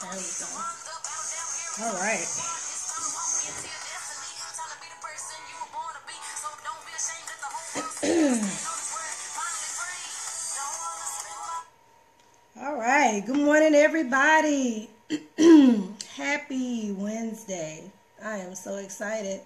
There we go. All right. All right. Good morning, everybody. Happy Wednesday. I am so excited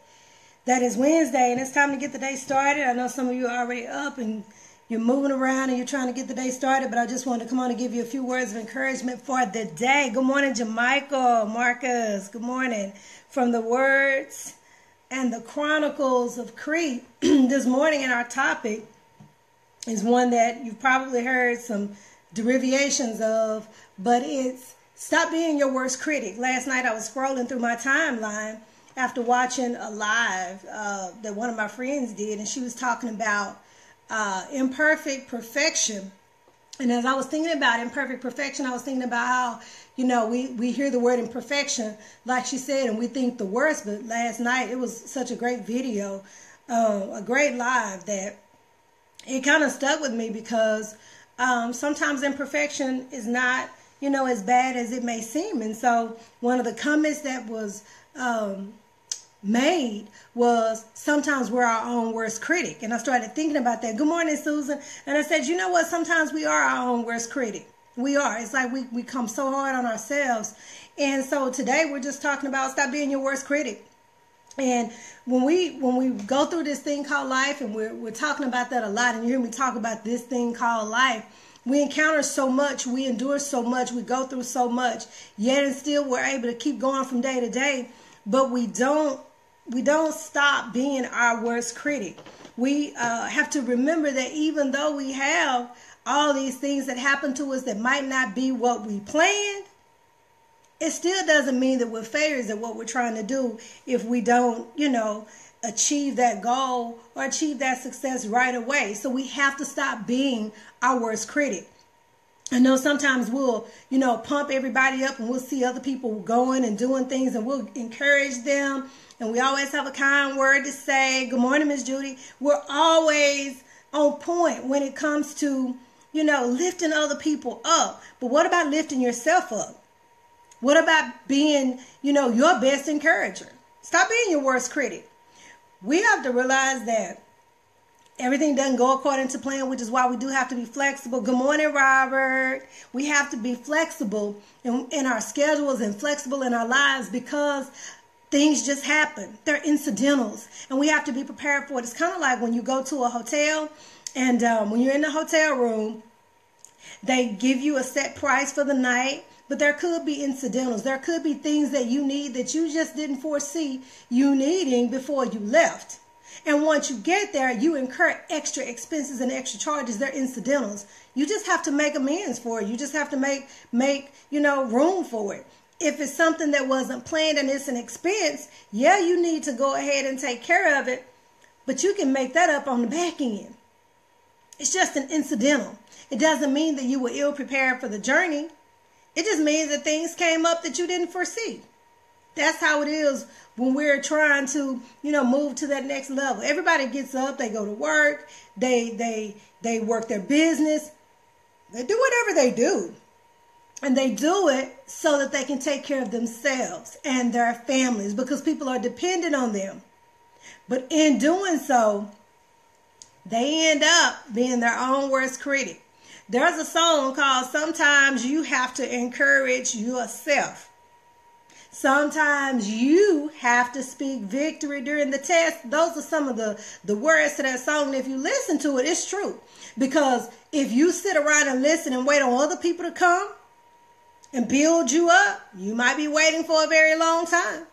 that it's Wednesday and it's time to get the day started. I know some of you are already up and you're moving around and you're trying to get the day started, but I just wanted to come on and give you a few words of encouragement for the day. Good morning, Jamichael, Marcus. Good morning. From the Words and the Chronicles of Critic. This morning, and our topic is one that you've probably heard some derivations of, but it's stop being your worst critic. Last night I was scrolling through my timeline after watching a live that one of my friends did, and she was talking about imperfect perfection. And as I was thinking about imperfect perfection, I was thinking about how, you know, we hear the word imperfection, like she said, and we think the worst. But last night, it was such a great video, a great live, that it kind of stuck with me because sometimes imperfection is not, you know, as bad as it may seem. And so one of the comments that was made was sometimes we're our own worst critic. And I started thinking about that. Good morning, Susan. And I said, you know what? Sometimes we are our own worst critic. We are. It's like we come so hard on ourselves. And so today we're just talking about stop being your worst critic. And when we go through this thing called life, and we're talking about that a lot, and you hear me talk about this thing called life, we encounter so much, we endure so much, we go through so much, yet and still we're able to keep going from day to day, but we don't stop being our worst critic. We have to remember that even though we have all these things that happen to us that might not be what we planned, it still doesn't mean that we're failures at what we're trying to do if we don't, you know, achieve that goal or achieve that success right away. So we have to stop being our worst critic. I know sometimes we'll, you know, pump everybody up and we'll see other people going and doing things and we'll encourage them. And we always have a kind word to say. Good morning, Miss Judy. We're always on point when it comes to lifting other people up. But what about lifting yourself up? What about being, your best encourager? Stop being your worst critic. We have to realize that everything doesn't go according to plan, which is why we do have to be flexible. Good morning, Robert. We have to be flexible in our schedules and flexible in our lives because things just happen. They're incidentals, and we have to be prepared for it. It's kind of like when you go to a hotel, and when you're in the hotel room, they give you a set price for the night, but there could be incidentals. There could be things that you need that you just didn't foresee you needing before you left. And once you get there, you incur extra expenses and extra charges. They're incidentals. You just have to make amends for it. You just have to make room for it. If it's something that wasn't planned and it's an expense, yeah, you need to go ahead and take care of it, but you can make that up on the back end. It's just an incidental. It doesn't mean that you were ill prepared for the journey. It just means that things came up that you didn't foresee. That's how it is when we're trying to, move to that next level. Everybody gets up, they go to work, they work their business, they do whatever they do. And they do it so that they can take care of themselves and their families because people are dependent on them. But in doing so, they end up being their own worst critic. There's a song called Sometimes You Have to Encourage Yourself. Sometimes you have to speak victory during the test. Those are some of the words to that song. And if you listen to it, it's true. Because if you sit around and listen and wait on other people to come and build you up, you might be waiting for a very long time.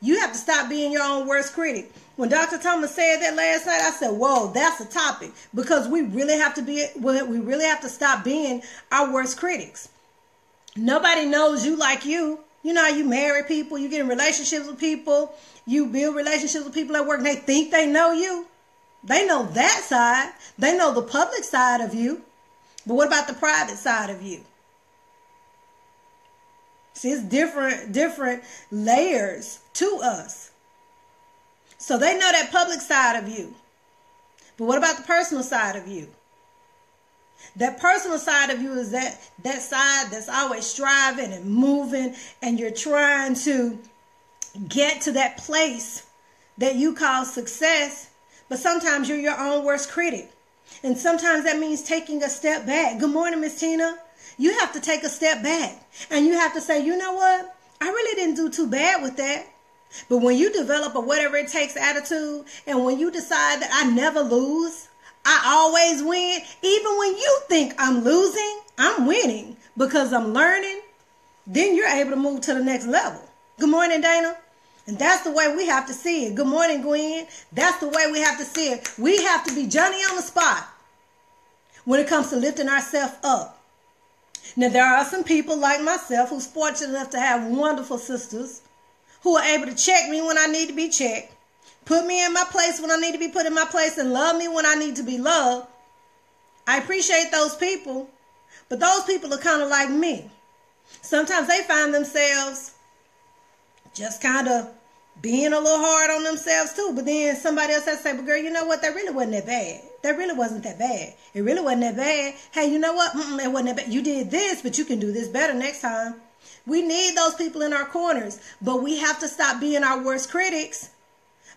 You have to stop being your own worst critic. When Dr. Thomas said that last night, I said, whoa, that's a topic. Because we really have to stop being our worst critics. Nobody knows you like you. You know how you marry people, you get in relationships with people, you build relationships with people at work, and they think they know you. They know that side. They know the public side of you. But what about the private side of you? See, it's different layers to us. So they know that public side of you. But what about the personal side of you? That personal side of you is that side that's always striving and moving, and you're trying to get to that place that you call success. But sometimes you're your own worst critic. And sometimes that means taking a step back. Good morning, Miss Tina. You have to take a step back. And you have to say, you know what? I really didn't do too bad with that. But when you develop a whatever it takes attitude, and when you decide that I never lose, I always win, even when you think I'm losing, I'm winning because I'm learning, then you're able to move to the next level. Good morning, Dana. And that's the way we have to see it. Good morning, Gwen. That's the way we have to see it. We have to be Johnny on the spot when it comes to lifting ourselves up. Now, there are some people like myself who's fortunate enough to have wonderful sisters who are able to check me when I need to be checked, put me in my place when I need to be put in my place, and love me when I need to be loved. I appreciate those people, but those people are kind of like me. Sometimes they find themselves just kind of being a little hard on themselves too. But then somebody else has to say, but girl, you know what? That really wasn't that bad. That really wasn't that bad. It really wasn't that bad. Hey, you know what? It wasn't that bad. You did this, but you can do this better next time. We need those people in our corners, but we have to stop being our worst critics,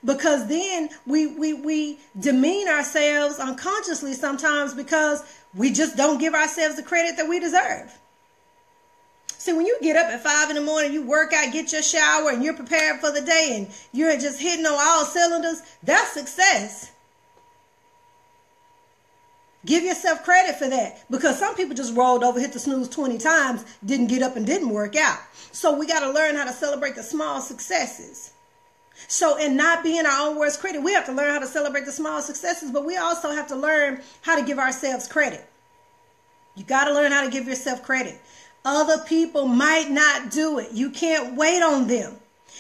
because then we demean ourselves unconsciously sometimes because we just don't give ourselves the credit that we deserve. See, when you get up at 5 a.m, you work out, get your shower, and you're prepared for the day, and you're just hitting on all cylinders, that's success. Give yourself credit for that, because some people just rolled over, hit the snooze 20 times, didn't get up and didn't work out. So we got to learn how to celebrate the small successes. So in not being our own worst critic, we have to learn how to celebrate the small successes, but we also have to learn how to give ourselves credit. You got to learn how to give yourself credit. Other people might not do it. You can't wait on them.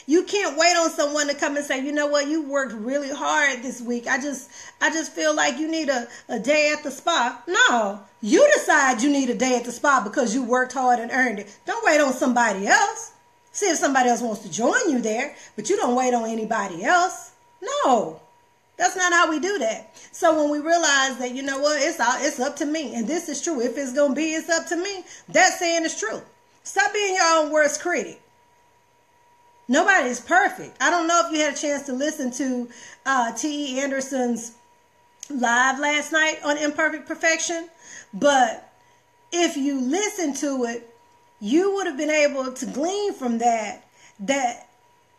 You can't wait on someone to come and say, you know what, you worked really hard this week. I just feel like you need a day at the spa. No, you decide you need a day at the spa because you worked hard and earned it. Don't wait on somebody else. See if somebody else wants to join you there, but you don't wait on anybody else. No, That's not how we do that. So when we realize that, you know what, it's up to me, and this is true. If it's going to be, it's up to me. That saying is true. Stop being your own worst critic. Nobody's perfect. I don't know if you had a chance to listen to T.E. Anderson's live last night on Imperfect Perfection, but if you listen to it, you would have been able to glean from that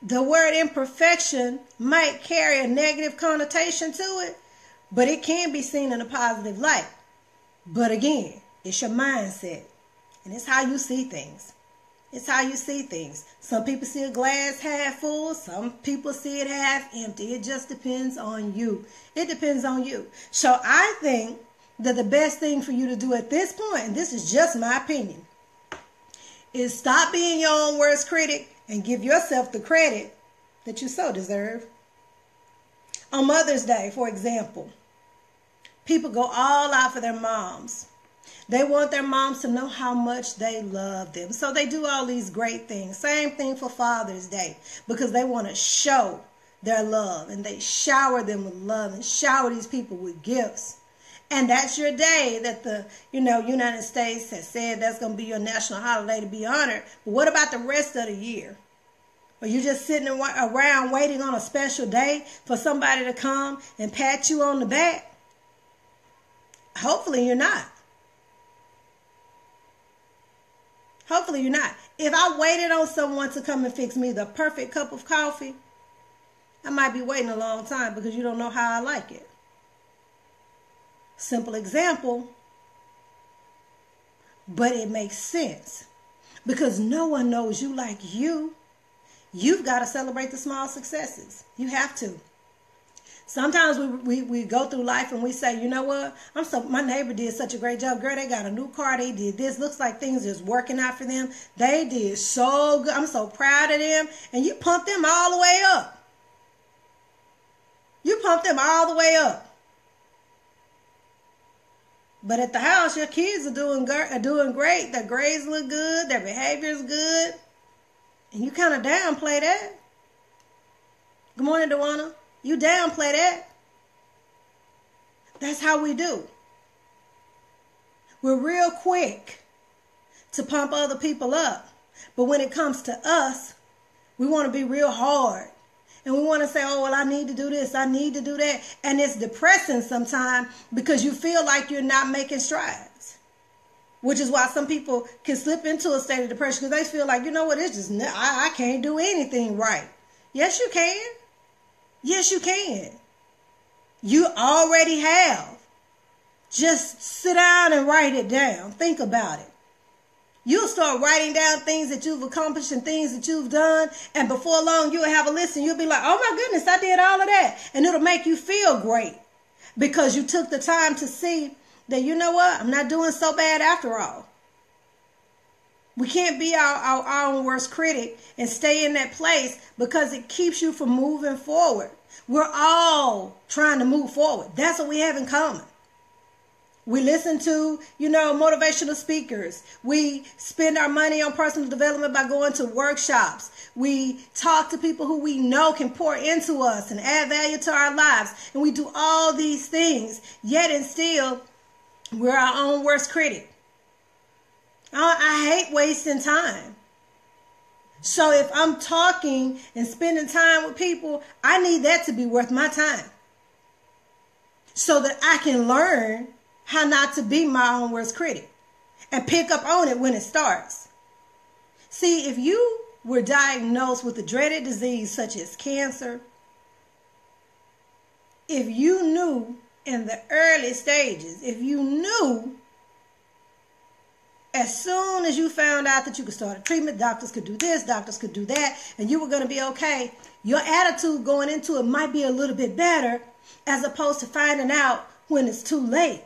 the word imperfection might carry a negative connotation to it, but it can be seen in a positive light. But again, it's your mindset, and it's how you see things. It's how you see things. Some people see a glass half full. Some people see it half empty. It just depends on you. It depends on you. So I think that the best thing for you to do at this point, and this is just my opinion, is stop being your own worst critic and give yourself the credit that you so deserve. On Mother's Day, for example, people go all out for their moms. They want their moms to know how much they love them. So they do all these great things. Same thing for Father's Day, because they want to show their love, and they shower them with love and shower these people with gifts. And that's your day that the United States has said that's going to be your national holiday to be honored. But what about the rest of the year? Are you just sitting around waiting on a special day for somebody to come and pat you on the back? Hopefully you're not. Hopefully you're not. If I waited on someone to come and fix me the perfect cup of coffee, I might be waiting a long time because you don't know how I like it. Simple example, but it makes sense because no one knows you like you. You've got to celebrate the small successes. You have to. Sometimes we go through life and we say, you know what? My neighbor did such a great job. Girl, they got a new car. They did this. Looks like things is working out for them. They did so good. I'm so proud of them. And you pump them all the way up. You pump them all the way up. But at the house, your kids are doing great. Their grades look good. Their behavior is good. And you kind of downplay that. Good morning, Dewana. You downplay that. That's how we do. We're real quick to pump other people up. But when it comes to us, we want to be real hard. And we want to say, oh, well, I need to do this. I need to do that. And it's depressing sometimes because you feel like you're not making strides. Which is why some people can slip into a state of depression because they feel like, you know what, it's just, I can't do anything right. Yes, you can. Yes, you can. You already have. Just sit down and write it down. Think about it. You'll start writing down things that you've accomplished and things that you've done. And before long, you'll have a list and you'll be like, oh my goodness, I did all of that. And it'll make you feel great because you took the time to see that, you know what, I'm not doing so bad after all. We can't be our own worst critic and stay in that place because it keeps you from moving forward. We're all trying to move forward. That's what we have in common. We listen to, motivational speakers. We spend our money on personal development by going to workshops. We talk to people who we know can pour into us and add value to our lives. And we do all these things, yet and still, we're our own worst critic. I hate wasting time. So if I'm talking and spending time with people, I need that to be worth my time. So that I can learn how not to be my own worst critic and pick up on it when it starts. See, if you were diagnosed with a dreaded disease such as cancer, if you knew in the early stages, if you knew as soon as you found out that you could start a treatment, doctors could do this, doctors could do that, and you were going to be okay, your attitude going into it might be a little bit better as opposed to finding out when it's too late.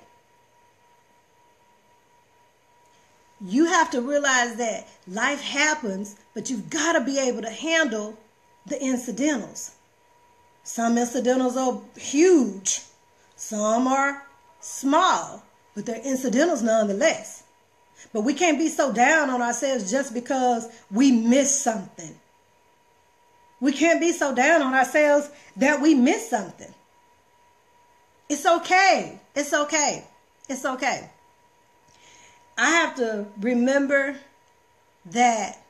You have to realize that life happens, but you've got to be able to handle the incidentals. Some incidentals are huge. Some are small, but they're incidentals nonetheless. But we can't be so down on ourselves just because we miss something. We can't be so down on ourselves that we miss something. It's okay. It's okay. It's okay. I have to remember that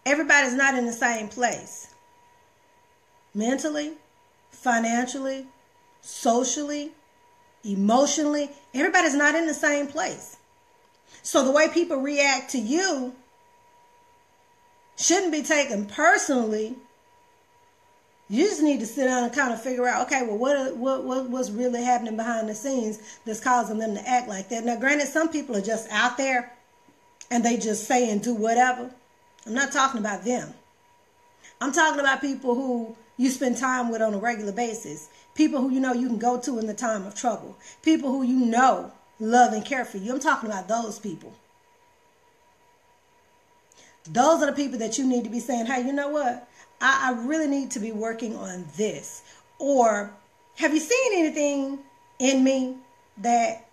everybody's not in the same place. Mentally, financially, socially, emotionally, everybody's not in the same place. So the way people react to you shouldn't be taken personally. You just need to sit down and kind of figure out, okay, well, what's really happening behind the scenes that's causing them to act like that. Now, granted, some people are just out there and they just say and do whatever. I'm not talking about them. I'm talking about people who you spend time with on a regular basis. People who you know you can go to in the time of trouble. People who you know love and care for you. I'm talking about those people. Those are the people that you need to be saying, hey, you know what? I really need to be working on this. Or, have you seen anything in me that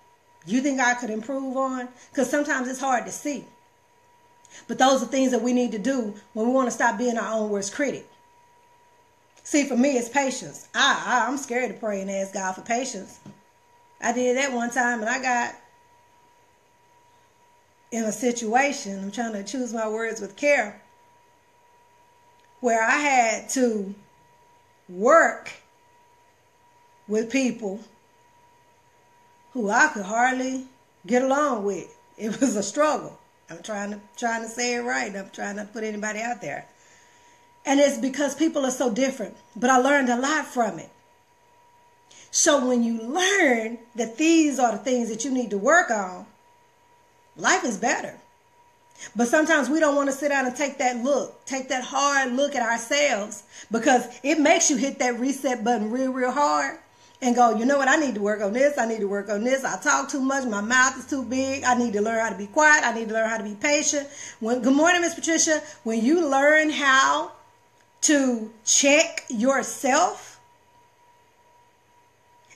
you think I could improve on? Because sometimes it's hard to see. But those are things that we need to do when we want to stop being our own worst critic. See, for me, it's patience. I'm scared to pray and ask God for patience. I did that one time and I got in a situation, I'm trying to choose my words with care, where I had to work with people who I could hardly get along with. It was a struggle. I'm trying to say it right. I'm trying not to put anybody out there. And it's because people are so different. But I learned a lot from it. So when you learn that these are the things that you need to work on, life is better. But sometimes we don't want to sit down and take that hard look at ourselves, because it makes you hit that reset button real, real hard and go, you know what, I need to work on this. I need to work on this. I talk too much. My mouth is too big. I need to learn how to be quiet. I need to learn how to be patient. Good morning, Miss Patricia. When you learn how to check yourself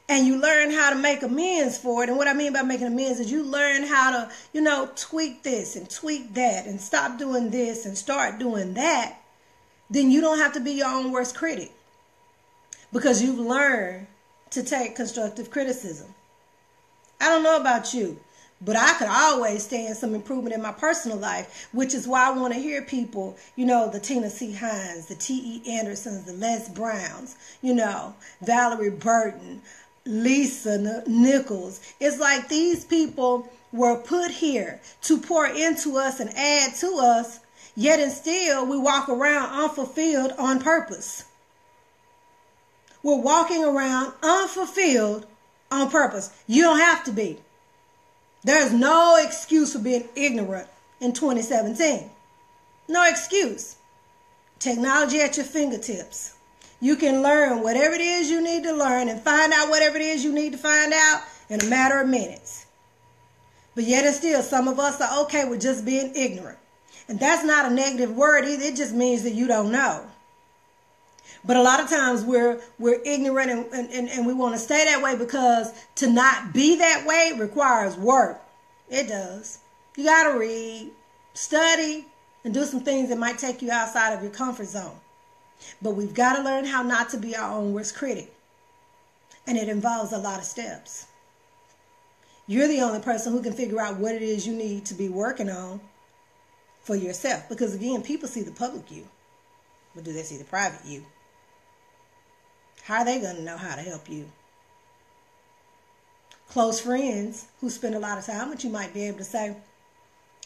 and you learn how to make amends for it. And what I mean by making amends is you learn how to, tweak this and tweak that and stop doing this and start doing that. Then you don't have to be your own worst critic, because you've learned to take constructive criticism. I don't know about you, but I could always stand some improvement in my personal life, which is why I want to hear people, the Tina C. Hines, the T.E. Andersons, the Les Browns, Valerie Burton, Lisa Nichols. It's like these people were put here to pour into us and add to us, yet and still we walk around unfulfilled on purpose. We're walking around unfulfilled on purpose. You don't have to be. There's no excuse for being ignorant in 2017. No excuse. Technology at your fingertips. You can learn whatever it is you need to learn and find out whatever it is you need to find out in a matter of minutes. But yet and still, some of us are okay with just being ignorant. And that's not a negative word either. It just means that you don't know. But a lot of times we're ignorant and we want to stay that way, because to not be that way requires work. It does. You got to read, study, and do some things that might take you outside of your comfort zone. But we've got to learn how not to be our own worst critic. And it involves a lot of steps. You're the only person who can figure out what it is you need to be working on for yourself. Because again, people see the public you. But do they see the private you? How are they going to know how to help you? Close friends who spend a lot of time with you might be able to say,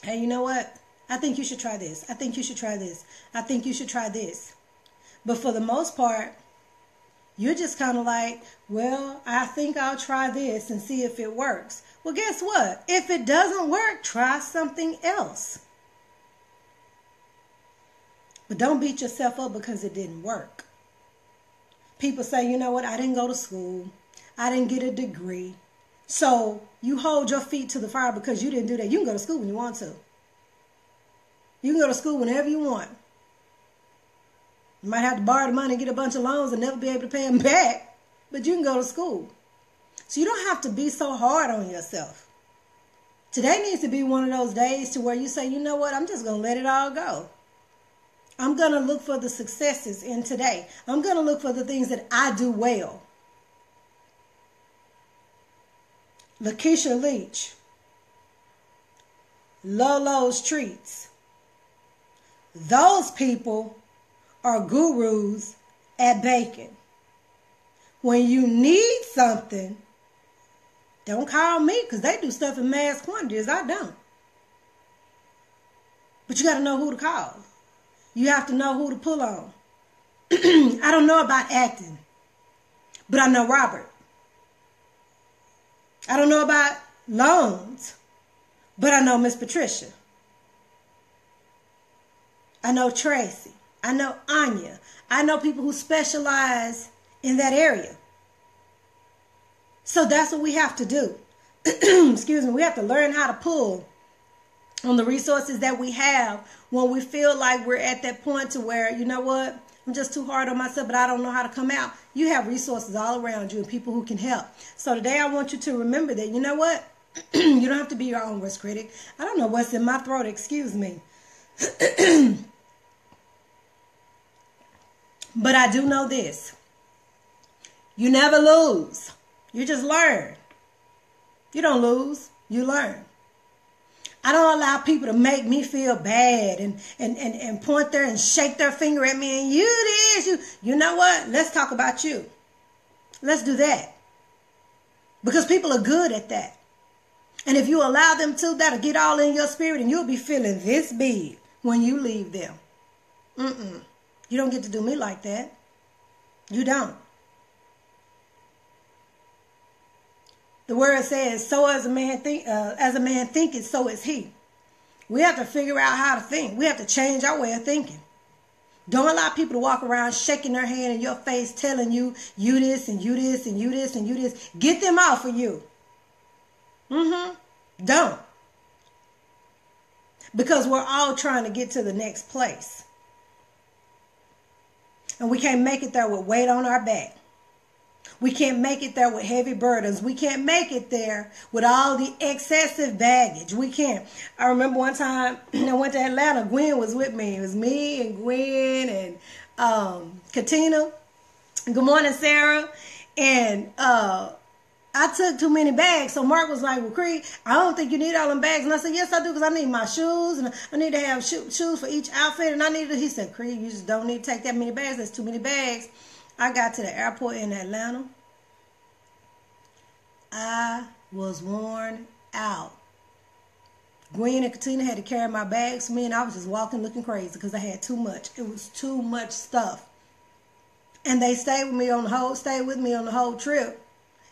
hey, you know what? I think you should try this. I think you should try this. I think you should try this. But for the most part, you're just kind of like, well, I think I'll try this and see if it works. Well, guess what? If it doesn't work, try something else. But don't beat yourself up because it didn't work. People say, you know what, I didn't go to school. I didn't get a degree. So you hold your feet to the fire because you didn't do that. You can go to school when you want to. You can go to school whenever you want. You might have to borrow the money and get a bunch of loans and never be able to pay them back. But you can go to school. So you don't have to be so hard on yourself. Today needs to be one of those days to where you say, you know what, I'm just going to let it all go. I'm going to look for the successes in today. I'm going to look for the things that I do well. Lakeisha Leach, Lolo's Treats. Those people are gurus at baking. When you need something, don't call me because they do stuff in mass quantities. I don't. But you got to know who to call. You have to know who to pull on. I don't know about acting, but I know Robert. I don't know about loans, but I know Miss Patricia. I know Tracy. I know Anya. I know people who specialize in that area. So that's what we have to do. Excuse me. We have to learn how to pull on the resources that we have when we feel like we're at that point to where, you know what, I'm just too hard on myself, but I don't know how to come out. You have resources all around you and people who can help. So today I want you to remember that, you know what, you don't have to be your own worst critic. I don't know what's in my throat, excuse me. But I do know this. You never lose. You just learn. You don't lose. You learn. I don't allow people to make me feel bad and point there and shake their finger at me and you this, you know what? Let's talk about you. Let's do that. Because people are good at that. And if you allow them to, that'll get all in your spirit and you'll be feeling this big when you leave them. You don't get to do me like that. You don't. The word says, so as a man thinketh, so is he. We have to figure out how to think. We have to change our way of thinking. Don't allow people to walk around shaking their hand in your face, telling you, you this and you this and you this and you this. Get them off of you. Don't. Because we're all trying to get to the next place. And we can't make it there with weight on our back. We can't make it there with heavy burdens. We can't make it there with all the excessive baggage. We can't. I remember one time I went to Atlanta. Gwen was with me. It was me and Gwen and Katina. Good morning, Sarah. And I took too many bags. So Mark was like, well, Creed, I don't think you need all them bags. And I said, yes, I do, because I need my shoes. And I need to have shoes for each outfit. And I need to, he said, Creed, you just don't need to take that many bags. That's too many bags. I got to the airport in Atlanta. I was worn out. Gwen and Katina had to carry my bags for me, and I was just walking looking crazy because I had too much. It was too much stuff. And they stayed with me on the whole trip.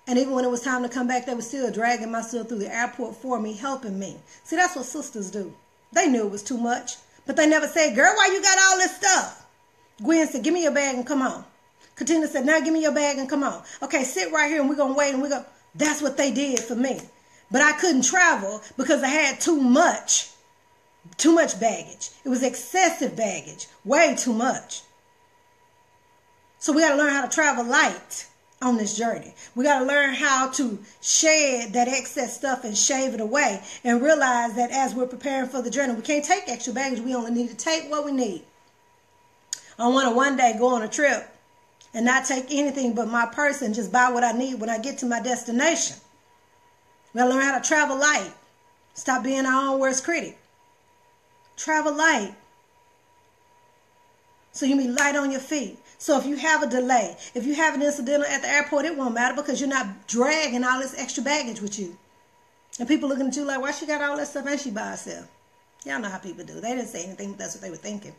And even when it was time to come back, they were still dragging myself through the airport for me, helping me. See, that's what sisters do. They knew it was too much, but they never said, girl, why you got all this stuff? Gwen said, give me your bag and come on. Katina said, now give me your bag and come on. Okay, sit right here and we're going to wait and we're going to. That's what they did for me. But I couldn't travel because I had too much baggage. It was excessive baggage, way too much. So we got to learn how to travel light on this journey. We got to learn how to shed that excess stuff and shave it away and realize that as we're preparing for the journey, we can't take extra baggage. We only need to take what we need. I want to one day go on a trip and not take anything but my purse and just buy what I need when I get to my destination. We gotta learn how to travel light. Stop being our own worst critic. Travel light. So you be light on your feet. So if you have a delay, if you have an incidental at the airport, it won't matter because you're not dragging all this extra baggage with you. And people looking at you like, why she got all that stuff and she by herself? Y'all know how people do. They didn't say anything, but that's what they were thinking.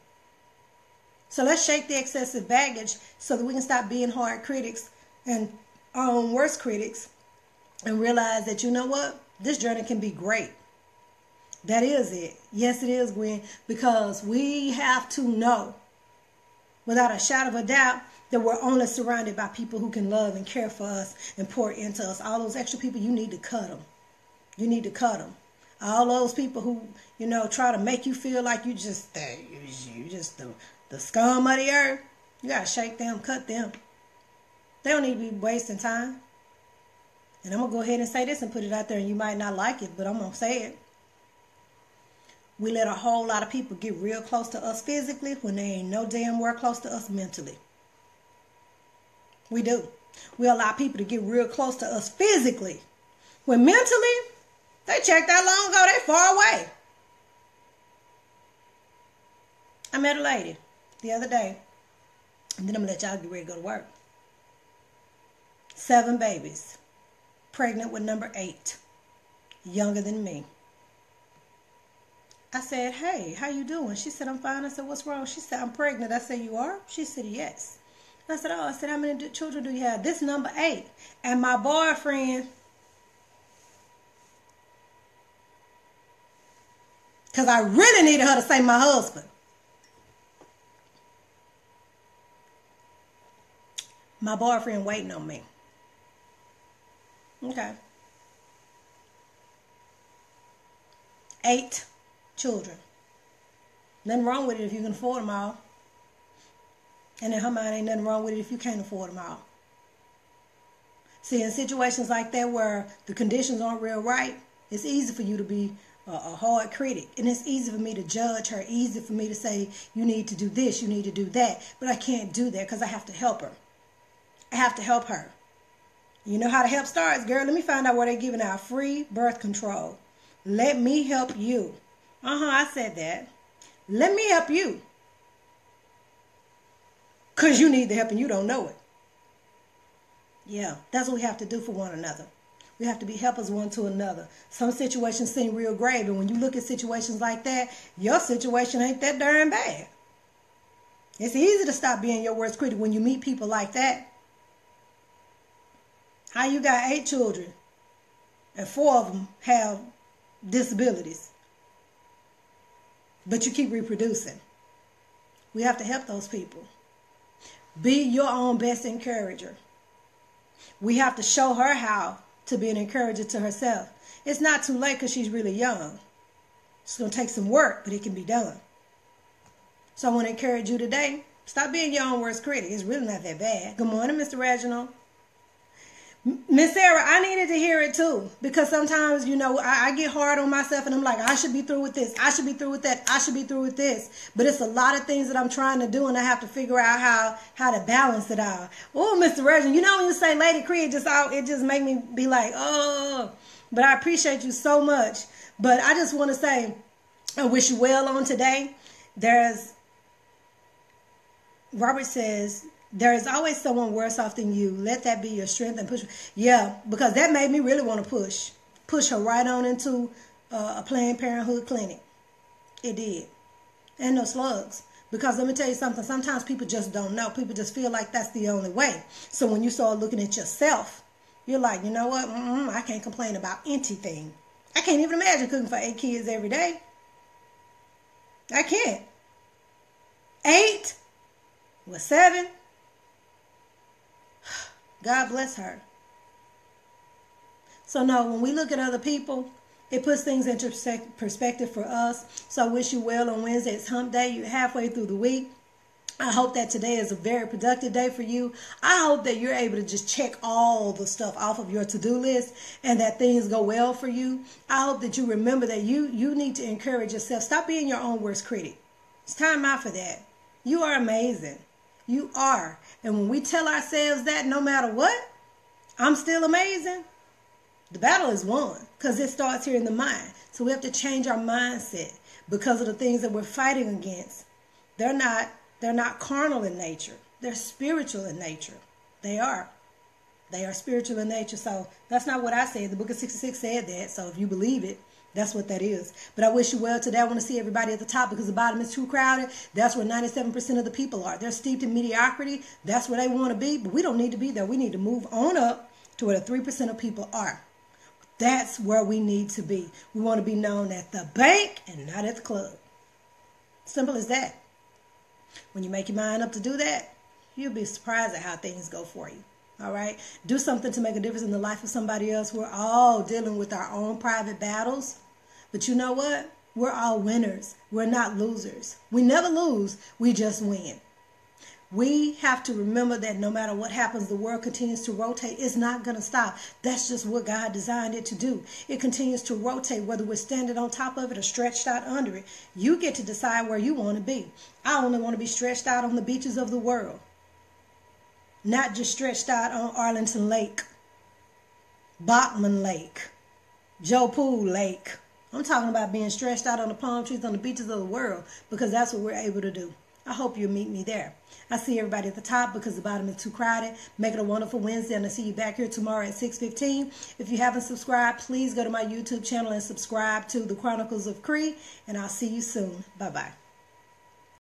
So let's shake the excessive baggage so that we can stop being hard critics and our own worst critics and realize that, you know what? This journey can be great. That is it. Yes, it is, Gwen, because we have to know without a shadow of a doubt that we're only surrounded by people who can love and care for us and pour into us. All those extra people, you need to cut them. You need to cut them. All those people who, you know, try to make you feel like you just the scum of the earth, you got to shake them, cut them. They don't need to be wasting time. And I'm going to go ahead and say this and put it out there, and you might not like it, but I'm going to say it. We let a whole lot of people get real close to us physically when they ain't no damn where close to us mentally. We do. We allow people to get real close to us physically When mentally, they checked out long ago, they far away. I met a lady the other day, and then I'm going to let y'all get ready to go to work. 7 babies, pregnant with number 8, younger than me. I said, hey, how you doing? She said, I'm fine. I said, what's wrong? She said, I'm pregnant. I said, you are? She said, yes. I said, oh, I said, how many children do you have? This number 8. And my boyfriend, because I really needed her to say my husband. My boyfriend waiting on me. Okay. 8 children. Nothing wrong with it if you can afford them all. And in her mind, ain't nothing wrong with it if you can't afford them all. See, in situations like that where the conditions aren't real right, it's easy for you to be a hard critic. And it's easy for me to judge her. Easy for me to say, you need to do this, you need to do that. But I can't do that because I have to help her. I have to help her. You know how the help starts? Girl, let me find out where they're giving out free birth control. Let me help you. I said that. Let me help you. Because you need the help and you don't know it. Yeah, that's what we have to do for one another. We have to be helpers one to another. Some situations seem real grave, and when you look at situations like that, your situation ain't that darn bad. It's easy to stop being your worst critic when you meet people like that. How you got 8 children and 4 of them have disabilities, but you keep reproducing? We have to help those people. Be your own best encourager. We have to show her how to be an encourager to herself. It's not too late because she's really young. It's going to take some work, but it can be done. So I want to encourage you today. Stop being your own worst critic. It's really not that bad. Good morning, Mr. Reginald. Miss Sarah, I needed to hear it too, because sometimes, you know, I get hard on myself and I'm like, I should be through with this. I should be through with that. I should be through with this. But it's a lot of things that I'm trying to do, and I have to figure out how to balance it out. Oh, Mr. Reginald, you know, when you say Lady Cree, it just made me be like, oh, but I appreciate you so much. But I just want to say, I wish you well on today. Robert says, there is always someone worse off than you. Let that be your strength and push. Yeah, because that made me really want to push her right on into a Planned Parenthood clinic. It did. And no slugs. Because let me tell you something. Sometimes people just don't know. People just feel like that's the only way. So when you start looking at yourself, you're like, you know what? I can't complain about anything. I can't even imagine cooking for 8 kids every day. I can't. 8 with 7. God bless her. So no, when we look at other people, it puts things into perspective for us. So I wish you well on Wednesday. It's hump day. You're halfway through the week. I hope that today is a very productive day for you. I hope that you're able to just check all the stuff off of your to-do list and that things go well for you. I hope that you remember that you need to encourage yourself. Stop being your own worst critic. It's time out for that. You are amazing. You are. And when we tell ourselves that, no matter what, I'm still amazing, the battle is won, because it starts here in the mind. So we have to change our mindset because of the things that we're fighting against. They're not carnal in nature. They're spiritual in nature. They are. They are spiritual in nature. So that's not what I said. The book of 66 said that. So if you believe it, that's what that is. But I wish you well today. I want to see everybody at the top, because the bottom is too crowded. That's where 97% of the people are. They're steeped in mediocrity. That's where they want to be. But we don't need to be there. We need to move on up to where the 3% of people are. That's where we need to be. We want to be known at the bank and not at the club. Simple as that. When you make your mind up to do that, you'll be surprised at how things go for you. All right? Do something to make a difference in the life of somebody else. We're all dealing with our own private battles. But you know what? We're all winners. We're not losers. We never lose. We just win. We have to remember that no matter what happens, the world continues to rotate. It's not going to stop. That's just what God designed it to do. It continues to rotate, whether we're standing on top of it or stretched out under it. You get to decide where you want to be. I only want to be stretched out on the beaches of the world, not just stretched out on Arlington Lake, Bachman Lake, Joe Pool Lake. I'm talking about being stretched out on the palm trees on the beaches of the world, because that's what we're able to do. I hope you'll meet me there. I see everybody at the top because the bottom is too crowded. Make it a wonderful Wednesday, and I'll see you back here tomorrow at 6:15. If you haven't subscribed, please go to my YouTube channel and subscribe to the Chronicles of Cree, and I'll see you soon. Bye-bye.